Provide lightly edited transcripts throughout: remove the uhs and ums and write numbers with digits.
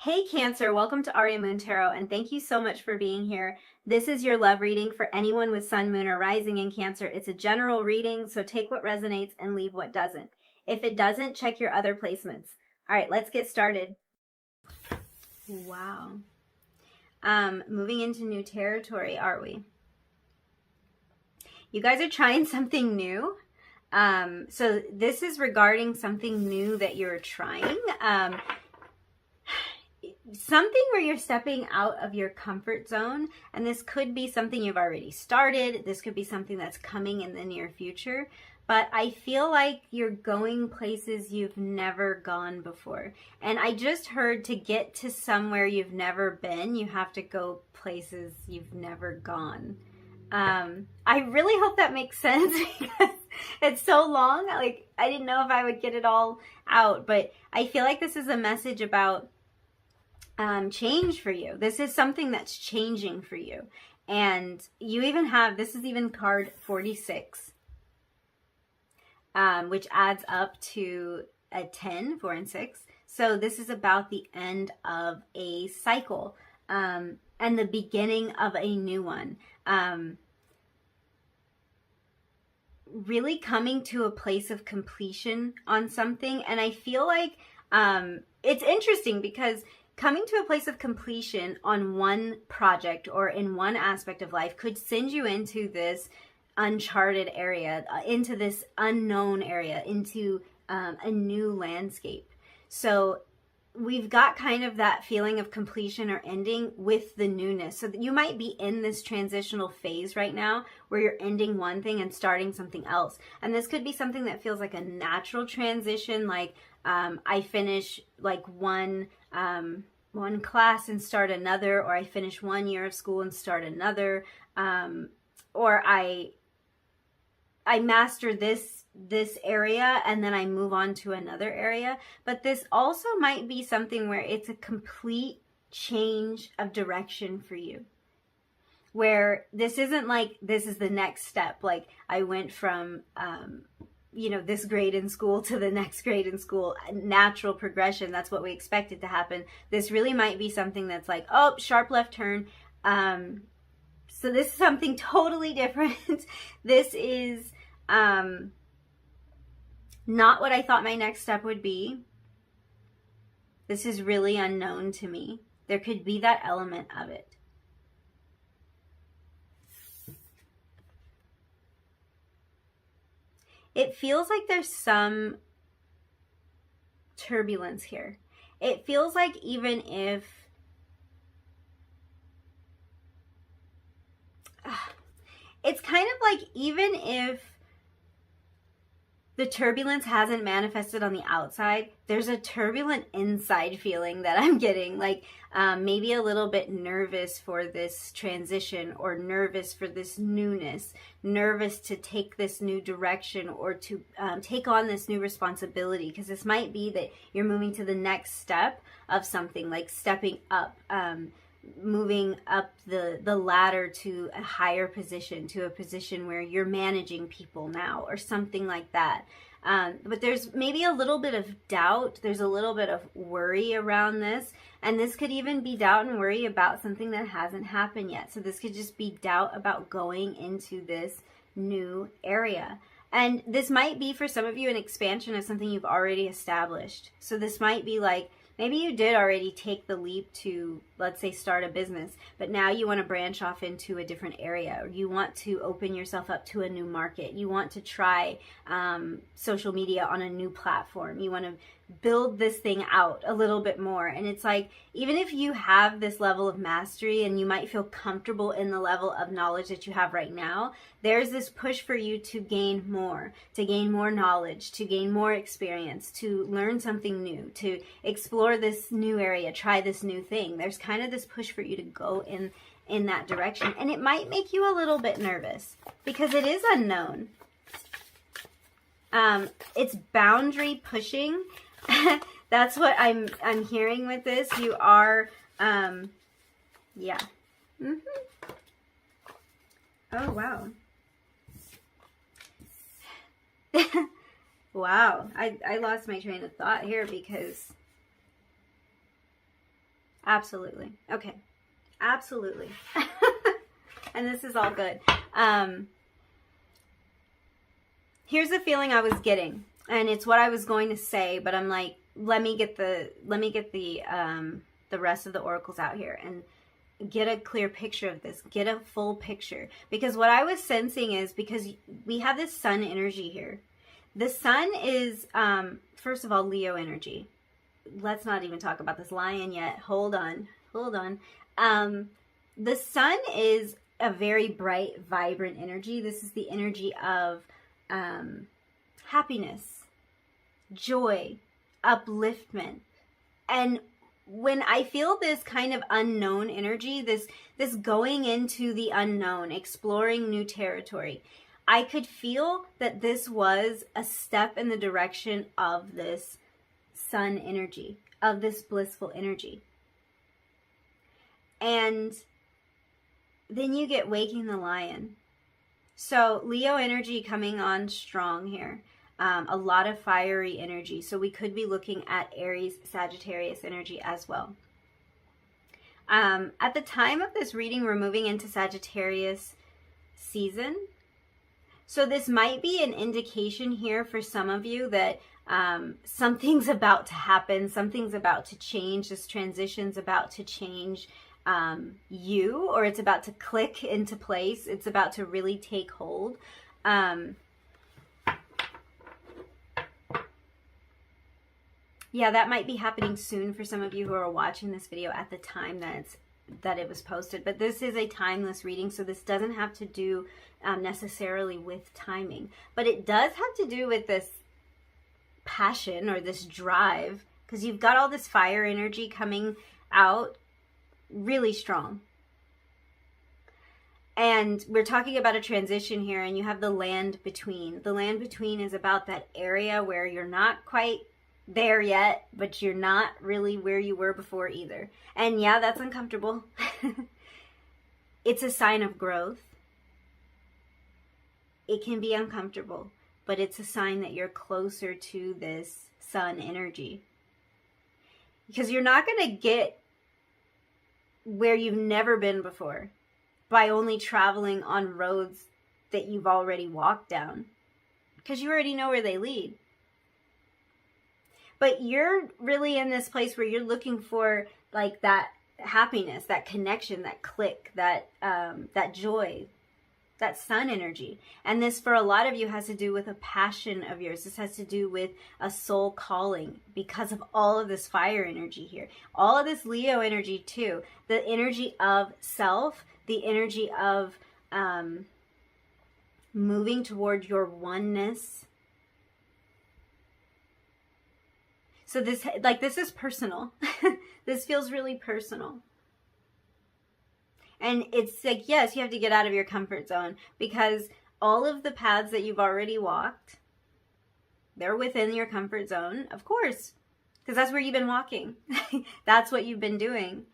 Hey Cancer, welcome to Aria Moon Tarot, and thank you so much for being here. This is your love reading for anyone with Sun, Moon, or Rising in Cancer. It's a general reading, so take what resonates and leave what doesn't. If it doesn't, check your other placements. All right, let's get started. Wow. Moving into new territory, are we? You guys are trying something new. So this is regarding something new that you're trying. Something where you're stepping out of your comfort zone, and this could be something you've already started. This could be something that's coming in the near future, but I feel like you're going places you've never gone before. And I just heard to get to somewhere you've never been, you have to go places you've never gone. I really hope that makes sense because it's so long. Like, I didn't know if I would get it all out, but I feel like this is a message about change for you. This is something that's changing for you. And you even have, this is even card 46, which adds up to a 10, 4 and 6. So this is about the end of a cycle, and the beginning of a new one. Really coming to a place of completion on something. And I feel like it's interesting because coming to a place of completion on one project or in one aspect of life could send you into this uncharted area, into this unknown area, into a new landscape. So we've got kind of that feeling of completion or ending with the newness. So that you might be in this transitional phase right now where you're ending one thing and starting something else. And this could be something that feels like a natural transition, like I finish like one class and start another, or I finish 1 year of school and start another, or I master this area and then I move on to another area. But this also might be something where it's a complete change of direction for you, where this isn't like this is the next step, like I went from this grade in school to the next grade in school, natural progression. That's what we expected to happen. This really might be something that's like, oh, sharp left turn. So this is something totally different. This is not what I thought my next step would be. This is really unknown to me. There could be that element of it. It feels like there's some turbulence here. It feels like even if it's kind of like even if the turbulence hasn't manifested on the outside, there's a turbulent inside feeling that I'm getting, like maybe a little bit nervous for this transition, or nervous for this newness, nervous to take this new direction, or to take on this new responsibility, because this might be that you're moving to the next step of something, like stepping up, moving up the ladder to a higher position, to a position where you're managing people now, or something like that. But there's maybe a little bit of doubt. There's a little bit of worry around this. And this could even be doubt and worry about something that hasn't happened yet. So this could just be doubt about going into this new area. And this might be for some of you an expansion of something you've already established. So this might be like, maybe you did already take the leap to, let's say, start a business, but now you want to branch off into a different area, or you want to open yourself up to a new market. You want to try social media on a new platform. You want to build this thing out a little bit more. And it's like, even if you have this level of mastery and you might feel comfortable in the level of knowledge that you have right now, there's this push for you to gain more knowledge, to gain more experience, to learn something new, to explore this new area, try this new thing. There's kind of this push for you to go in that direction. And it might make you a little bit nervous because it is unknown. It's boundary pushing. That's what I'm hearing with this. You are, yeah. Oh, wow. Wow. I lost my train of thought here because Absolutely. Okay. Absolutely. And this is all good. Here's the feeling I was getting, and it's what I was going to say, but I'm like, let me get the rest of the oracles out here and get a clear picture of this, get a full picture. Because what I was sensing is, because we have this sun energy here. The sun is, first of all, Leo energy. Let's not even talk about this lion yet. Hold on. The sun is a very bright, vibrant energy. This is the energy of happiness, joy, upliftment. And when I feel this kind of unknown energy, this going into the unknown, exploring new territory, I could feel that this was a step in the direction of this sun energy, of this blissful energy. And then you get waking the lion. So Leo energy coming on strong here. A lot of fiery energy. So we could be looking at Aries, Sagittarius energy as well. At the time of this reading, we're moving into Sagittarius season. So this might be an indication here for some of you that something's about to happen. Something's about to change. This transition's about to change you, or it's about to click into place. It's about to really take hold. Yeah, that might be happening soon for some of you who are watching this video at the time that it was posted. But this is a timeless reading, so this doesn't have to do necessarily with timing. But it does have to do with this passion or this drive, because you've got all this fire energy coming out really strong. And we're talking about a transition here, and you have the land between. The land between is about that area where you're not quite there yet, but you're not really where you were before either. And yeah, that's uncomfortable. It's a sign of growth. It can be uncomfortable, but it's a sign that you're closer to this sun energy. Because you're not going to get where you've never been before by only traveling on roads that you've already walked down, because you already know where they lead. But you're really in this place where you're looking for like that happiness, that connection, that click, that joy, that sun energy. And this, for a lot of you, has to do with a passion of yours. This has to do with a soul calling because of all of this fire energy here. All of this Leo energy too. The energy of self, the energy of moving toward your oneness. So this is personal. This feels really personal. And it's like, yes, you have to get out of your comfort zone, because all of the paths that you've already walked, they're within your comfort zone, of course, because that's where you've been walking. That's what you've been doing.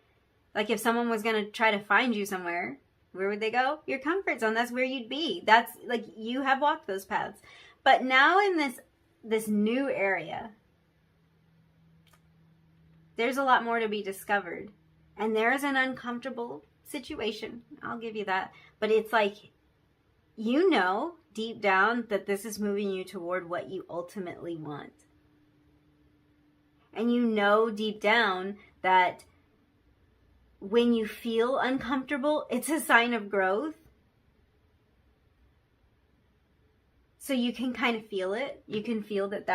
Like if someone was going to try to find you somewhere, where would they go? Your comfort zone. That's where you'd be. That's like, you have walked those paths. But now in this new area, there's a lot more to be discovered. And there is an uncomfortable situation. I'll give you that. But it's like, you know deep down that this is moving you toward what you ultimately want. And you know deep down that when you feel uncomfortable, it's a sign of growth. So you can kind of feel it. You can feel that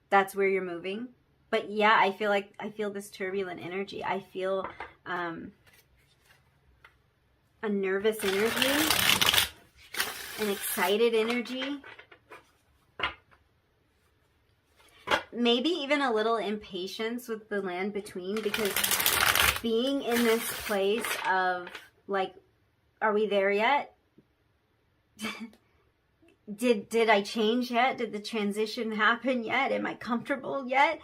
that's where you're moving. But yeah, I feel this turbulent energy. I feel a nervous energy, an excited energy, maybe even a little impatience with the land between, because being in this place of like, are we there yet? Did I change yet? Did the transition happen yet? Am I comfortable yet?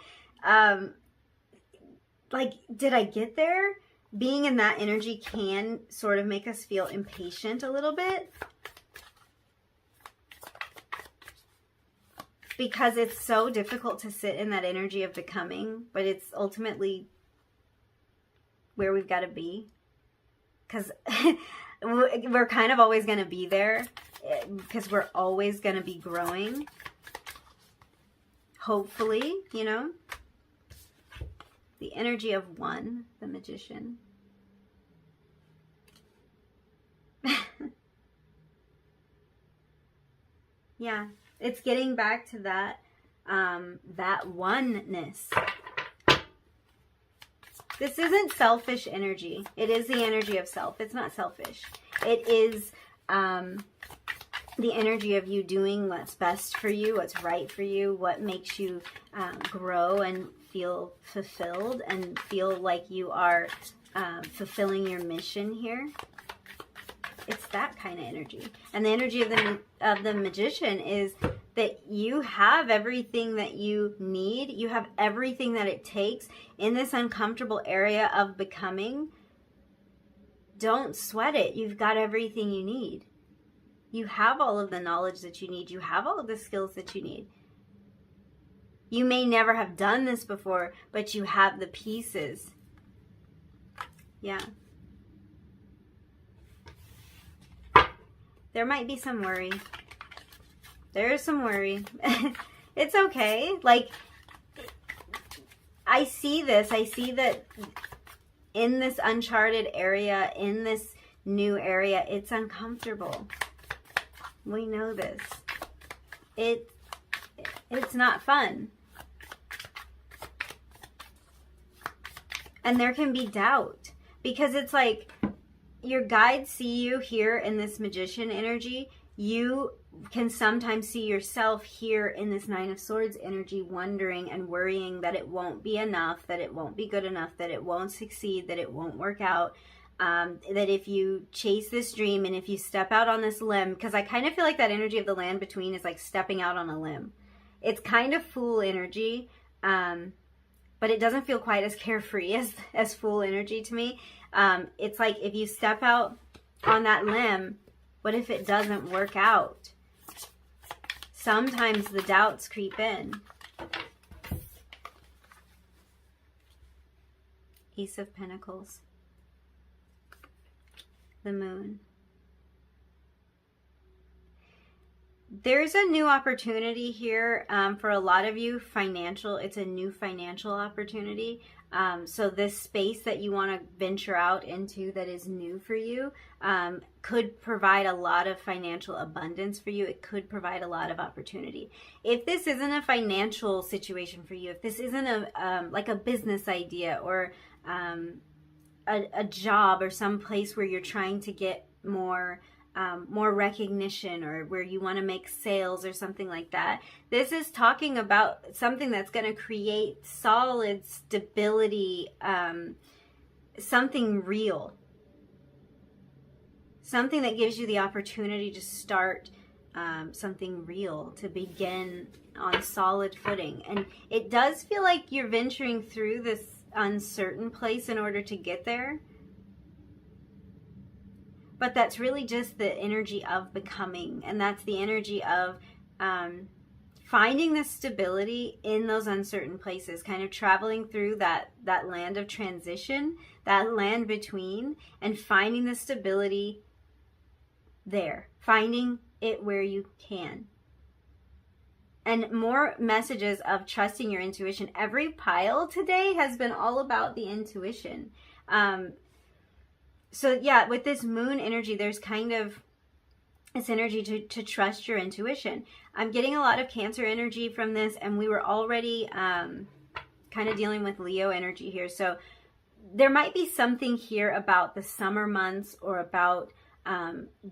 Like, did I get there? Being in that energy can sort of make us feel impatient a little bit, because it's so difficult to sit in that energy of becoming, but it's ultimately where we've got to be. Because we're kind of always going to be there, because we're always going to be growing. Hopefully, you know. The energy of one, the Magician. Yeah, it's getting back to that, that oneness. This isn't selfish energy. It is the energy of self. It's not selfish. It is the energy of you doing what's best for you, what's right for you, what makes you grow and feel fulfilled and feel like you are fulfilling your mission here. It's that kind of energy. And the energy of the Magician is that you have everything that you need. You have everything that it takes in this uncomfortable area of becoming. Don't sweat it. You've got everything you need. You have all of the knowledge that you need. You have all of the skills that you need. You may never have done this before, but you have the pieces. Yeah. There might be some worry. There is some worry. It's okay. Like, I see this. I see that in this uncharted area, in this new area, it's uncomfortable. We know this. It's not fun. And there can be doubt, because it's like your guides see you here in this Magician energy. You can sometimes see yourself here in this Nine of Swords energy, wondering and worrying that it won't be enough, that it won't be good enough, that it won't succeed, that it won't work out. That if you chase this dream and if you step out on this limb, because I kind of feel like that energy of the land between is like stepping out on a limb. It's kind of Fool energy, but it doesn't feel quite as carefree as Fool energy to me. It's like if you step out on that limb, what if it doesn't work out? Sometimes the doubts creep in. Ace of Pentacles. The Moon. There's a new opportunity here for a lot of you. Financial. It's a new financial opportunity. So this space that you want to venture out into that is new for you could provide a lot of financial abundance for you. It could provide a lot of opportunity. If this isn't a financial situation for you, if this isn't a like a business idea or a job or some place where you're trying to get more recognition, or where you want to make sales or something like that. This is talking about something that's going to create solid stability, something real. Something that gives you the opportunity to start something real, to begin on solid footing. And it does feel like you're venturing through this uncertain place in order to get there. But that's really just the energy of becoming. And that's the energy of finding the stability in those uncertain places. Kind of traveling through that land of transition, that land between, and finding the stability there. Finding it where you can. And more messages of trusting your intuition. Every pile today has been all about the intuition. So yeah, with this Moon energy, there's kind of this energy to trust your intuition. I'm getting a lot of Cancer energy from this, and we were already kind of dealing with Leo energy here. So there might be something here about the summer months, or about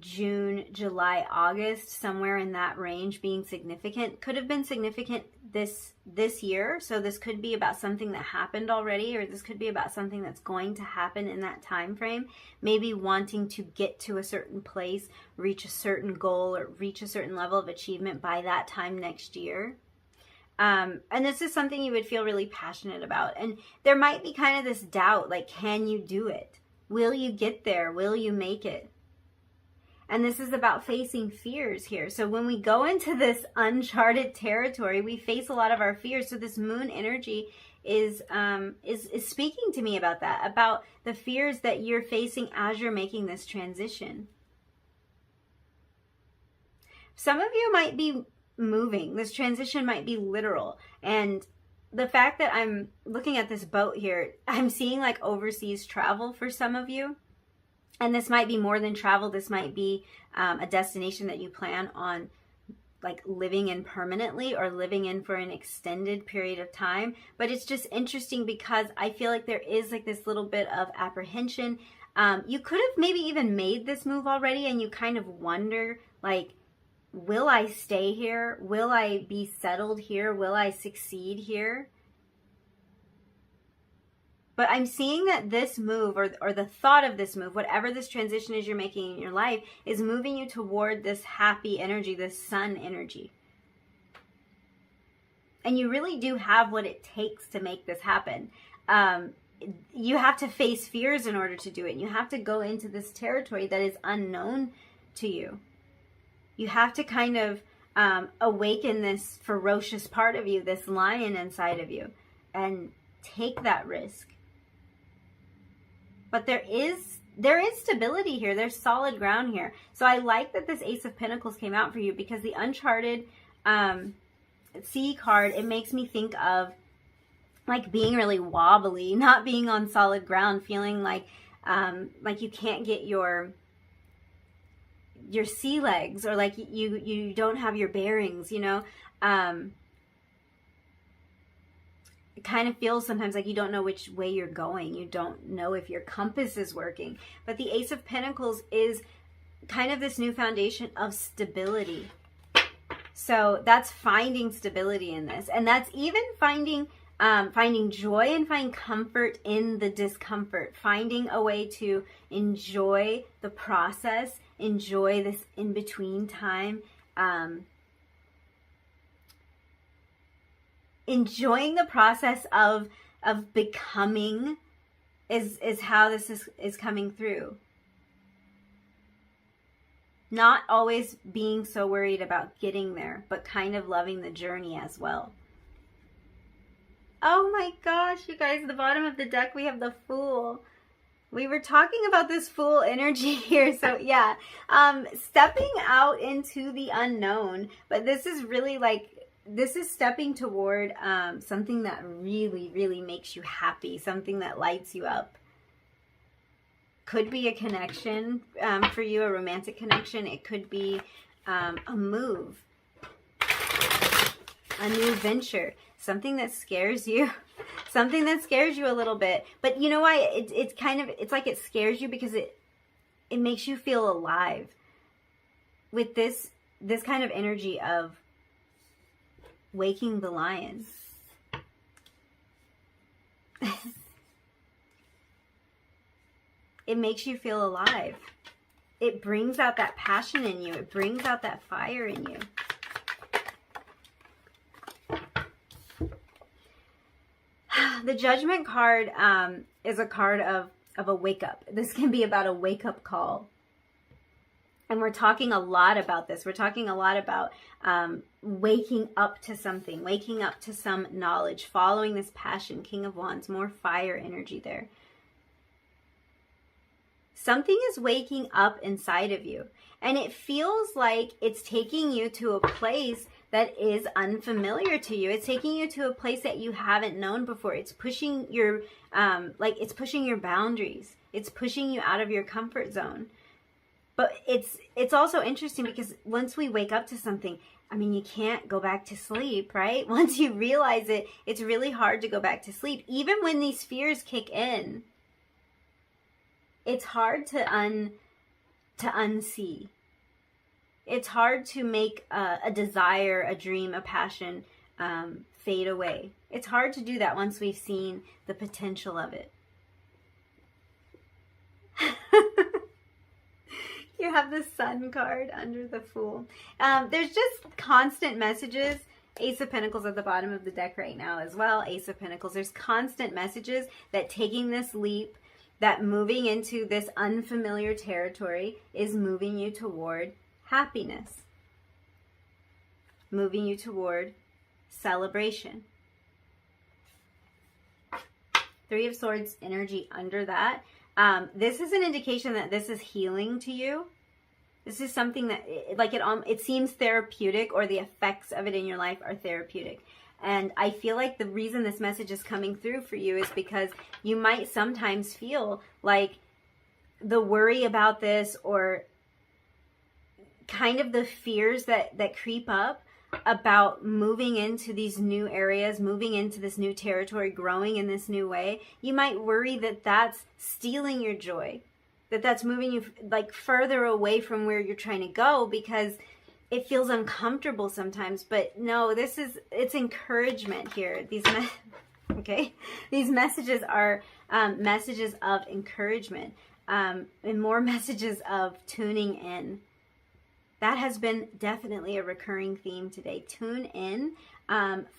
June, July, August, somewhere in that range being significant. Could have been significant this year. So this could be about something that happened already, or this could be about something that's going to happen in that time frame. Maybe wanting to get to a certain place, reach a certain goal, or reach a certain level of achievement by that time next year. And this is something you would feel really passionate about. And there might be kind of this doubt, like, can you do it? Will you get there? Will you make it? And this is about facing fears here. So when we go into this uncharted territory, we face a lot of our fears. So this Moon energy is speaking to me about that, about the fears that you're facing as you're making this transition. Some of you might be moving. This transition might be literal. And the fact that I'm looking at this boat here, I'm seeing like overseas travel for some of you. And this might be more than travel. This might be a destination that you plan on like living in permanently or living in for an extended period of time. But it's just interesting because I feel like there is like this little bit of apprehension. You could have maybe even made this move already and you kind of wonder like, will I stay here? Will I be settled here? Will I succeed here? But I'm seeing that this move or the thought of this move, whatever this transition is you're making in your life, is moving you toward this happy energy, this sun energy. And you really do have what it takes to make this happen. You have to face fears in order to do it. You have to go into this territory that is unknown to you. You have to kind of awaken this ferocious part of you, this lion inside of you, and take that risk. But there is stability here. There's solid ground here. So I like that this Ace of Pentacles came out for you because the Uncharted Sea card, it makes me think of like being really wobbly, not being on solid ground, feeling like you can't get your sea legs, or like you don't have your bearings, you know. It kind of feels sometimes like you don't know which way you're going. You don't know if your compass is working. But the Ace of Pentacles is kind of this new foundation of stability. So that's finding stability in this. And that's even finding joy and finding comfort in the discomfort. Finding a way to enjoy the process, enjoy this in-between time. Enjoying the process of becoming is how this is coming through. Not always being so worried about getting there, but kind of loving the journey as well. Oh my gosh, you guys, at the bottom of the deck we have the Fool. We were talking about this Fool energy here, so yeah. Stepping out into the unknown, but this is really like, this is stepping toward something that really, really makes you happy, something that lights you up. Could be a connection for you, a romantic connection. It could be a move, a new venture, something that scares you, something that scares you a little bit. But you know why? It's like it scares you because it makes you feel alive with this kind of energy of waking the lion. It makes you feel alive. It brings out that passion in you. It brings out that fire in you. The Judgment card is a card of a wake up. This can be about a wake up call. And we're talking a lot about this. We're talking a lot about waking up to something, waking up to some knowledge, following this passion. King of Wands, more fire energy there. Something is waking up inside of you. And it feels like it's taking you to a place that is unfamiliar to you. It's taking you to a place that you haven't known before. It's pushing your, it's pushing your boundaries. It's pushing you out of your comfort zone. But it's also interesting because once we wake up to something, I mean, you can't go back to sleep, right? Once you realize it, it's really hard to go back to sleep. Even when these fears kick in, it's hard to unsee. It's hard to make a desire, a dream, a passion fade away. It's hard to do that once we've seen the potential of it. You have the Sun card under the Fool. There's just constant messages. Ace of Pentacles at the bottom of the deck right now as well. Ace of Pentacles. There's constant messages that taking this leap, that moving into this unfamiliar territory is moving you toward happiness. Moving you toward celebration. Three of Swords energy under that. This is an indication that this is healing to you. This is something that, like, it seems therapeutic, or the effects of it in your life are therapeutic. And I feel like the reason this message is coming through for you is because you might sometimes feel like the worry about this, or kind of the fears that creep up about moving into these new areas, moving into this new territory, growing in this new way. You might worry that that's stealing your joy, that that's moving you like further away from where you're trying to go, because it feels uncomfortable sometimes. But no, it's encouragement here. These messages are messages of encouragement, and more messages of tuning in. That has been definitely a recurring theme today. Tune in,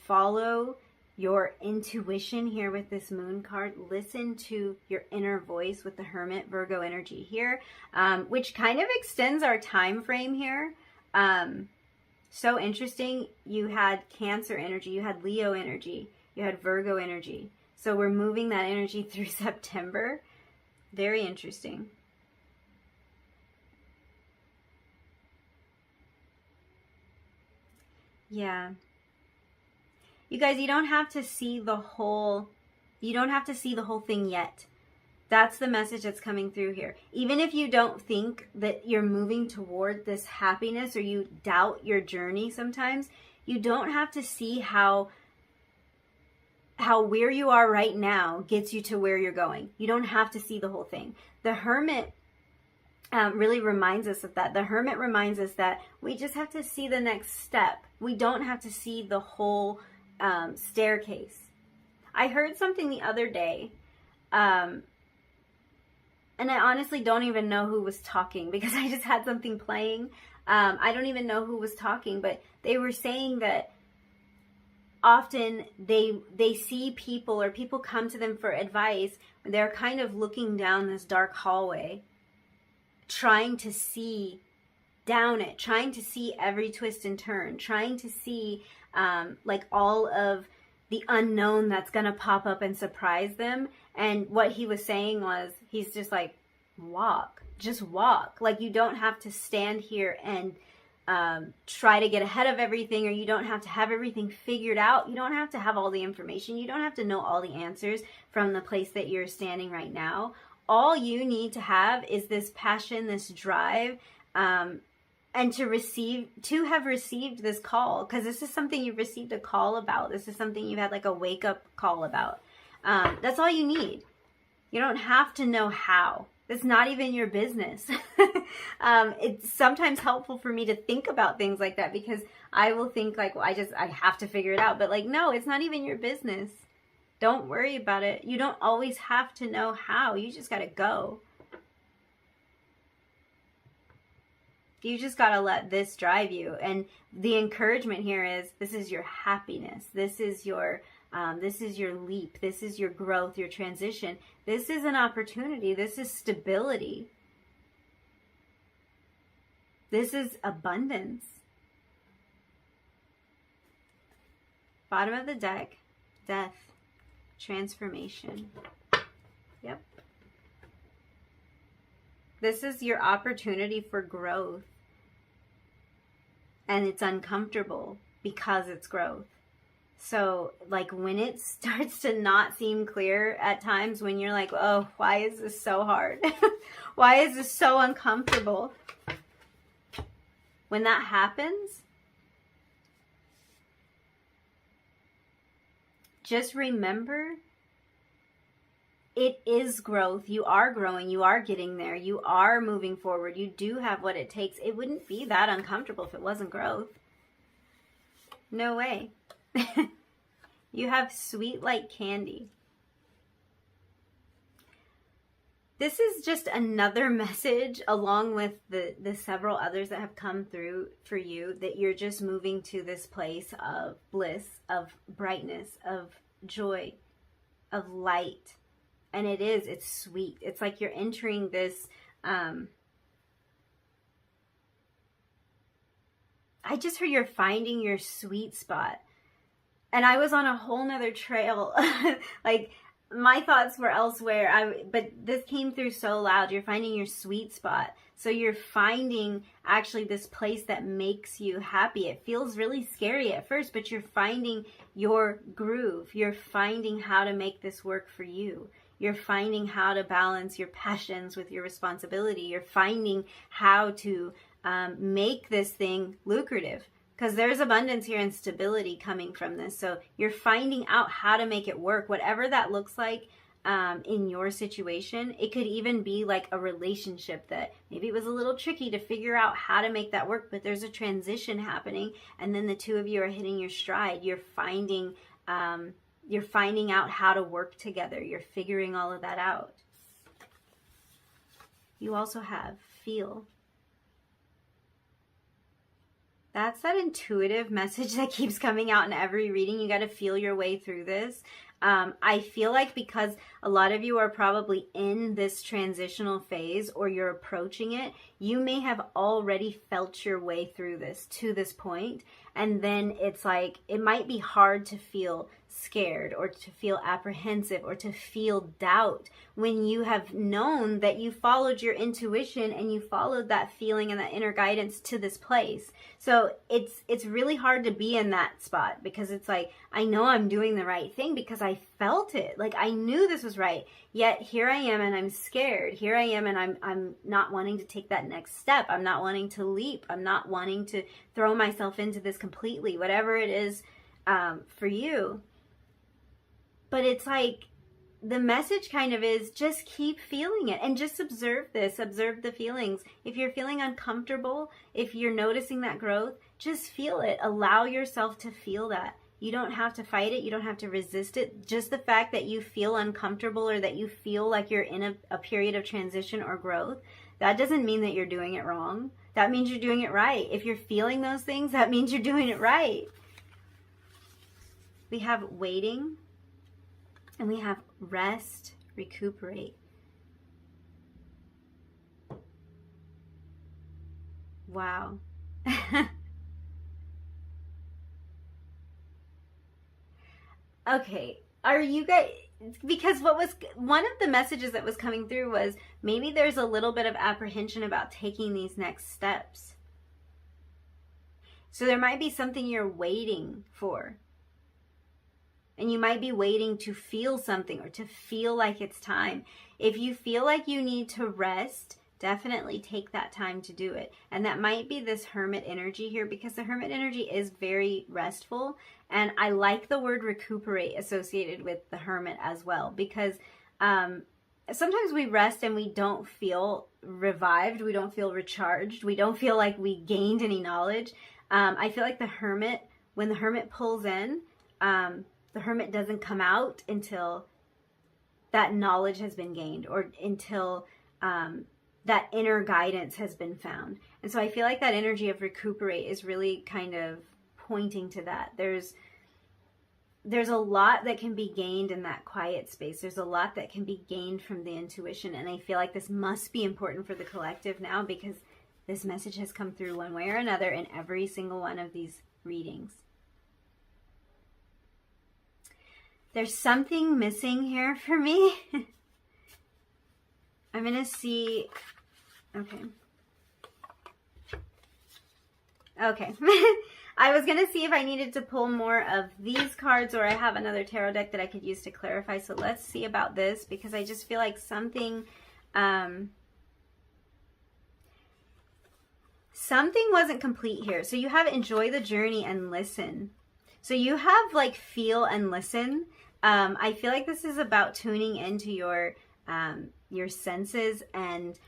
follow your intuition here with this moon card. Listen to your inner voice with the Hermit, Virgo energy here, which kind of extends our time frame here. So interesting. You had Cancer energy, you had Leo energy, you had Virgo energy. So we're moving that energy through September. Very interesting. Yeah. You guys, you don't have to see the whole thing yet. That's the message that's coming through here. Even if you don't think that you're moving toward this happiness, or you doubt your journey sometimes, you don't have to see how where you are right now gets you to where you're going. You don't have to see the whole thing. The Hermit really reminds us of that. The Hermit reminds us that we just have to see the next step. We don't have to see the whole staircase. I heard something the other day, and I honestly don't even know who was talking, because I just had something playing. I don't even know who was talking, but they were saying that often they see people, or people come to them for advice. They're kind of looking down this dark hallway, trying to see down it, trying to see every twist and turn, trying to see like all of the unknown that's going to pop up and surprise them. And what he was saying was, he's just like, just walk. Like, you don't have to stand here and try to get ahead of everything, or you don't have to have everything figured out. You don't have to have all the information. You don't have to know all the answers from the place that you're standing right now. All you need to have is this passion, this drive, and to have received this call, because this is something you've received a call about. This is something you had like a wake up call about. That's all you need. You don't have to know how. It's not even your business. It's sometimes helpful for me to think about things like that, because I will think like, well, I have to figure it out. But like, no, it's not even your business. Don't worry about it. You don't always have to know how. You just got to go. You just got to let this drive you. And the encouragement here is, this is your happiness. This is your leap. This is your growth, your transition. This is an opportunity. This is stability. This is abundance. Bottom of the deck, death, transformation. Yep. This is your opportunity for growth. And it's uncomfortable because it's growth. So, like, when it starts to not seem clear at times, when you're like, oh, why is this so hard? Why is this so uncomfortable? When that happens, just remember, it is growth. You are growing. You are getting there. You are moving forward. You do have what it takes. It wouldn't be that uncomfortable if it wasn't growth. No way. You have sweet like candy. This is just another message, along with the several others that have come through for you, that you're just moving to this place of bliss, of brightness, of joy, of light. And it's sweet. It's like you're entering this, I just heard you're finding your sweet spot. And I was on a whole nother trail. Like, my thoughts were elsewhere. But this came through so loud. You're finding your sweet spot. So you're finding actually this place that makes you happy. It feels really scary at first, but you're finding your groove. You're finding how to make this work for you. You're finding how to balance your passions with your responsibility. You're finding how to make this thing lucrative, because there's abundance here and stability coming from this. So you're finding out how to make it work, whatever that looks like in your situation. It could even be like a relationship that maybe it was a little tricky to figure out how to make that work, but there's a transition happening, and then the two of you are hitting your stride. You're finding out how to work together. You're figuring all of that out. You also have feel. That's that intuitive message that keeps coming out in every reading. You got to feel your way through this. I feel like because a lot of you are probably in this transitional phase, or you're approaching it, you may have already felt your way through this to this point. And then it's like, it might be hard to feel scared or to feel apprehensive or to feel doubt when you have known that you followed your intuition and you followed that feeling and that inner guidance to this place. So it's really hard to be in that spot, because it's like, I know I'm doing the right thing because I felt it. Like, I knew this was right. Yet here I am and I'm scared. Here I am and I'm not wanting to take that next step. I'm not wanting to leap. I'm not wanting to throw myself into this completely, whatever it is for you. But it's like, the message kind of is, just keep feeling it and just observe this, observe the feelings. If you're feeling uncomfortable, if you're noticing that growth, just feel it. Allow yourself to feel that. You don't have to fight it. You don't have to resist it. Just the fact that you feel uncomfortable, or that you feel like you're in a period of transition or growth, that doesn't mean that you're doing it wrong. That means you're doing it right. If you're feeling those things, that means you're doing it right. We have waiting. And we have rest, recuperate. Wow. Okay, are you guys, because what was one of the messages that was coming through was, maybe there's a little bit of apprehension about taking these next steps. So there might be something you're waiting for. And you might be waiting to feel something, or to feel like it's time. If you feel like you need to rest, definitely take that time to do it. And that might be this hermit energy here, because the hermit energy is very restful. And I like the word recuperate associated with the hermit as well, because sometimes we rest and we don't feel revived. We don't feel recharged. We don't feel like we gained any knowledge. I feel like the hermit, when the hermit pulls in, the hermit doesn't come out until that knowledge has been gained, or until that inner guidance has been found. And so I feel like that energy of recuperate is really kind of pointing to that. There's a lot that can be gained in that quiet space. There's a lot that can be gained from the intuition. And I feel like this must be important for the collective now, because this message has come through one way or another in every single one of these readings. There's something missing here for me. I'm going to see. Okay. Okay. I was going to see if I needed to pull more of these cards, or I have another tarot deck that I could use to clarify. So let's see about this, because I just feel like something wasn't complete here. So you have enjoy the journey and listen. So you have like feel and listen. I feel like this is about tuning into your senses and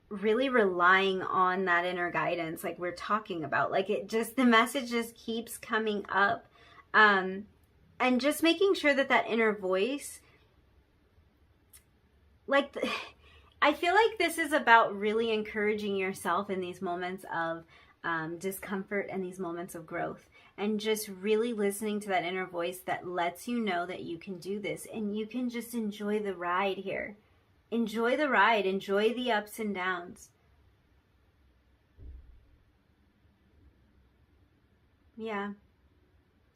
really relying on that inner guidance, like we're talking about. Like, it just, the message just keeps coming up, and just making sure that that inner voice, like, I feel like this is about really encouraging yourself in these moments of discomfort and these moments of growth, and just really listening to that inner voice that lets you know that you can do this, and you can just enjoy the ride here. Enjoy the ride. Enjoy the ups and downs. Yeah.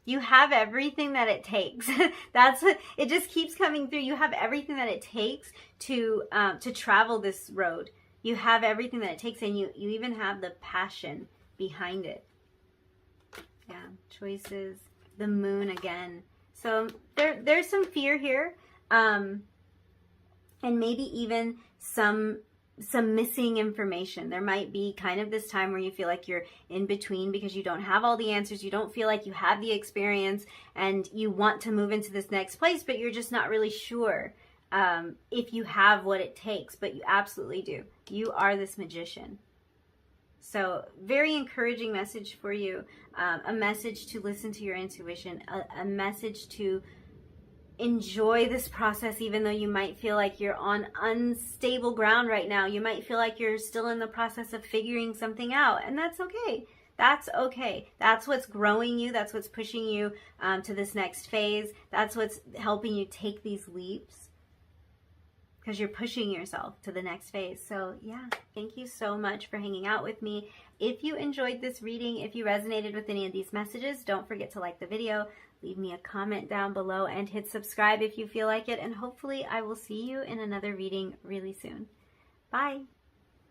You have everything that it takes. That's what it just keeps coming through. You have everything that it takes to travel this road. You have everything that it takes, and you even have the passion behind it. Yeah, choices. The moon again. So there's some fear here, and maybe even some missing information. There might be kind of this time where you feel like you're in between because you don't have all the answers. You don't feel like you have the experience, and you want to move into this next place, but you're just not really sure if you have what it takes. But you absolutely do. You are this magician. So very encouraging message for you. A message to listen to your intuition. A message to enjoy this process, even though you might feel like you're on unstable ground right now. You might feel like you're still in the process of figuring something out, and that's okay. That's okay. That's what's growing you. That's what's pushing you to this next phase. That's what's helping you take these leaps, because you're pushing yourself to the next phase. So yeah, thank you so much for hanging out with me. If you enjoyed this reading, if you resonated with any of these messages, don't forget to like the video, leave me a comment down below, and hit subscribe if you feel like it. And hopefully I will see you in another reading really soon. Bye.